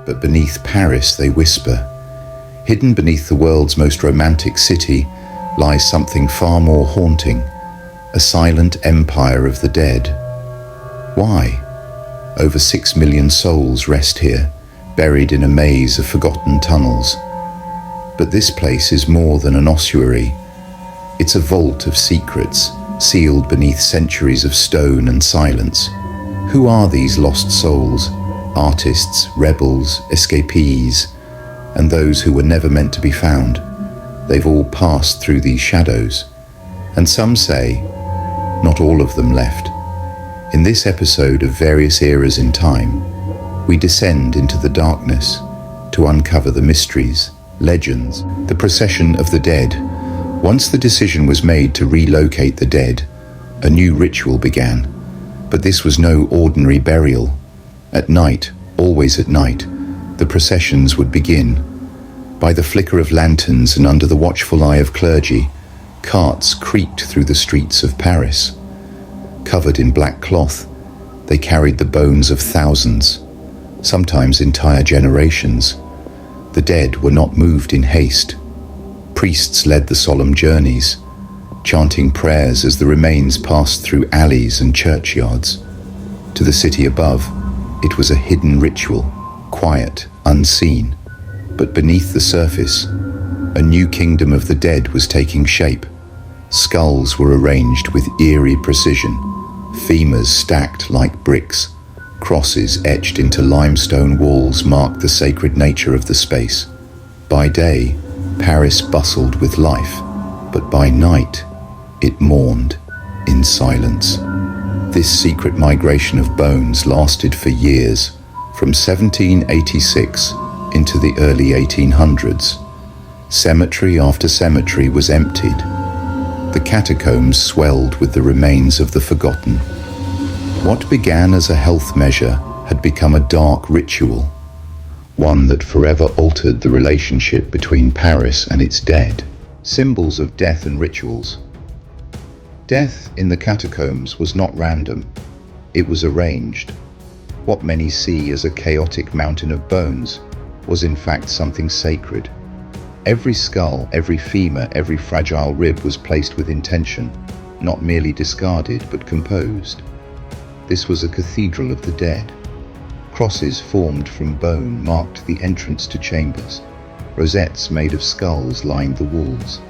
but beneath Paris they whisper. Hidden beneath the world's most romantic city lies something far more haunting, a silent empire of the dead. Why? Over 6 million souls rest here, buried in a maze of forgotten tunnels. But this place is more than an ossuary. It's a vault of secrets, sealed beneath centuries of stone and silence. Who are these lost souls? Artists, rebels, escapees, and those who were never meant to be found. They've all passed through these shadows, and some say not all of them left. In this episode of Various Eras in Time, we descend into the darkness to uncover the mysteries, legends, the procession of the dead. Once the decision was made to relocate the dead, a new ritual began. But this was no ordinary burial. At night, always at night, the processions would begin. By the flicker of lanterns and under the watchful eye of clergy, carts creaked through the streets of Paris. Covered in black cloth, they carried the bones of thousands, sometimes entire generations. The dead were not moved in haste. Priests led the solemn journeys, chanting prayers as the remains passed through alleys and churchyards. To the city above, it was a hidden ritual, quiet, unseen. But beneath the surface, a new kingdom of the dead was taking shape. Skulls were arranged with eerie precision, femurs stacked like bricks, crosses etched into limestone walls marked the sacred nature of the space. By day, Paris bustled with life, but by night, it mourned in silence. This secret migration of bones lasted for years, from 1786 into the early 1800s. Cemetery after cemetery was emptied. The catacombs swelled with the remains of the forgotten. What began as a health measure had become a dark ritual, one that forever altered the relationship between Paris and its dead. Symbols of death and rituals. Death in the catacombs was not random. It was arranged. What many see as a chaotic mountain of bones was in fact something sacred. Every skull, every femur, every fragile rib was placed with intention, not merely discarded but composed. This was a cathedral of the dead. Crosses formed from bone marked the entrance to chambers. Rosettes made of skulls lined the walls.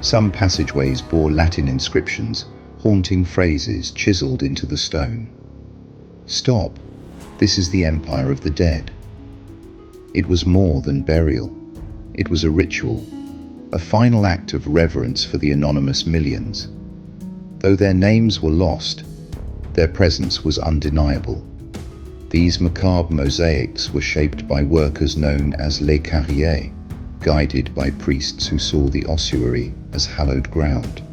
Some passageways bore Latin inscriptions, haunting phrases chiseled into the stone. Stop. This is the empire of the dead. It was more than burial. It was a ritual, a final act of reverence for the anonymous millions. Though their names were lost, their presence was undeniable. These macabre mosaics were shaped by workers known as les carriers, guided by priests who saw the ossuary as hallowed ground.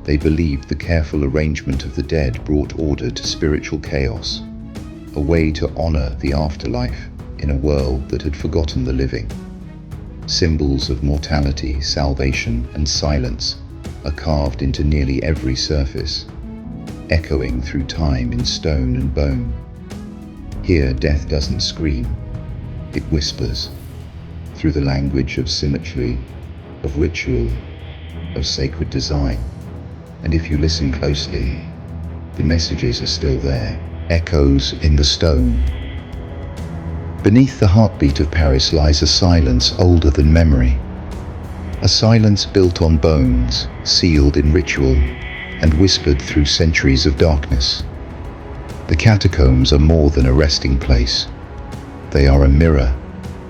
They believed the careful arrangement of the dead brought order to spiritual chaos, a way to honor the afterlife in a world that had forgotten the living. Symbols of mortality, salvation, and silence are carved into nearly every surface, echoing through time in stone and bone. Here, death doesn't scream, it whispers, through the language of symmetry, of ritual, of sacred design. And if you listen closely, the messages are still there, echoes in the stone. Beneath the heartbeat of Paris lies a silence older than memory. A silence built on bones, sealed in ritual, and whispered through centuries of darkness. The catacombs are more than a resting place. They are a mirror,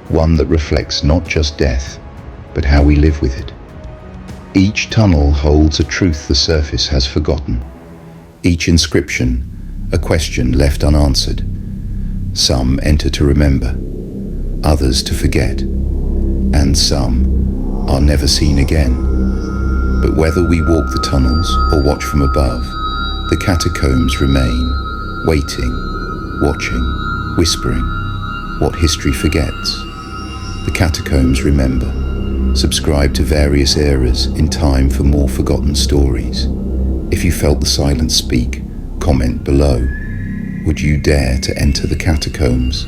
one that reflects not just death, but how we live with it. Each tunnel holds a truth the surface has forgotten. Each inscription, a question left unanswered. Some enter to remember, others to forget, and some are never seen again. But whether we walk the tunnels or watch from above, the catacombs remain, waiting, watching, whispering what history forgets. The catacombs remember. Subscribe to Various Eras in Time for more forgotten stories. If you felt the silence speak, comment below. Would you dare to enter the catacombs?